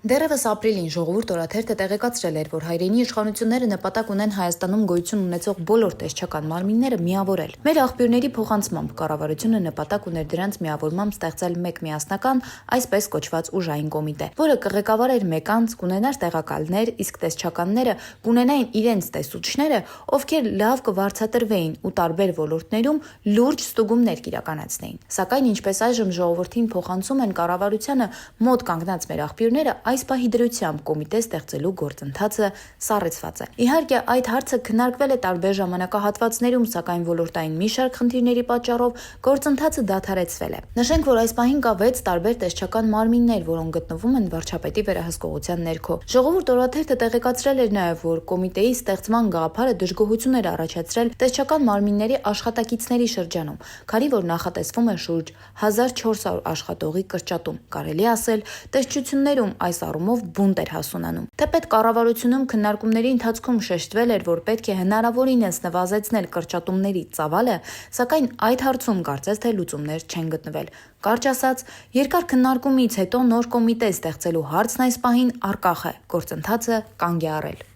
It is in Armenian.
Դեռևս ապրիլին ժողովուրդ օրաթերթը տեղեկացրել էր, որ հայրենի իշխանությունները նպատակ ունեն Հայաստանում գոյություն ունեցող բոլոր տեսչական մարմինները միավորել։ Մեր աղբյուրների փոխանցմամբ կառավարությունը նպատակ ուներ դրանց միավորմամբ ստեղծել մեկ միասնական, այսպես կոչված ուժային կոմիտե, որը կղեկավարեր մեկ անձ, կունենար տեղակալներ, իսկ տեսչականները կունենային իրենց տեսուչները, ովքեր լավ կվարձատրվեին ու տարբեր ոլորտներում լուրջ ստուգումներ կիրականացնեին։ Սակայն ինչպես այժմ ժողովրդին փոխանցում են կառավարությանը մոտ կանգնած մեր աղբյուրները, այս պահի դրությամբ կոմիտե ստեղծելու գործընթացը սառեցված է։ Իհարկե, այդ հարցը քննարկվել է տարբեր ժամանակահատվածներում, սակայն ոլորտային մի շարք խնդիրների պատճառով գործընթացը դադարեցվել է։ Նշենք, որ այս պահին կա 6 տարբեր տեսչական մարմիններ, որոնք գտնվում են վարչապետի վերահսկողության ներքո։ Ժողովուրդ օրաթերթը տեղեկացրել էր նաև, որ կոմիտեի ստեղծման գաղափարը դժգոհություն էր առաջացրել տեսչական մարմինների աշխատակիցների շրջանում, քանի որ նախատեսվում է շուրջ 1400 աշխատողի կրճատում։ Կարելի ասել, տեսչություններում այս առումով բունտ էր հասունանում։ Թեպետ կառավարությունում քննարկումների ընթացքում շեշտվել էր, որ պետք է հնարավորինս նվազեցնել կրճատումների ծավալը, սակայն այդ հարցում կարծես թե լուծումներ չեն գտնվել։ Կարճ ասած, երկար քննարկումից հետո նոր կոմիտե ստեղծելու հարցն այս պահին առկախ է, գործընթացը կանգ է առել։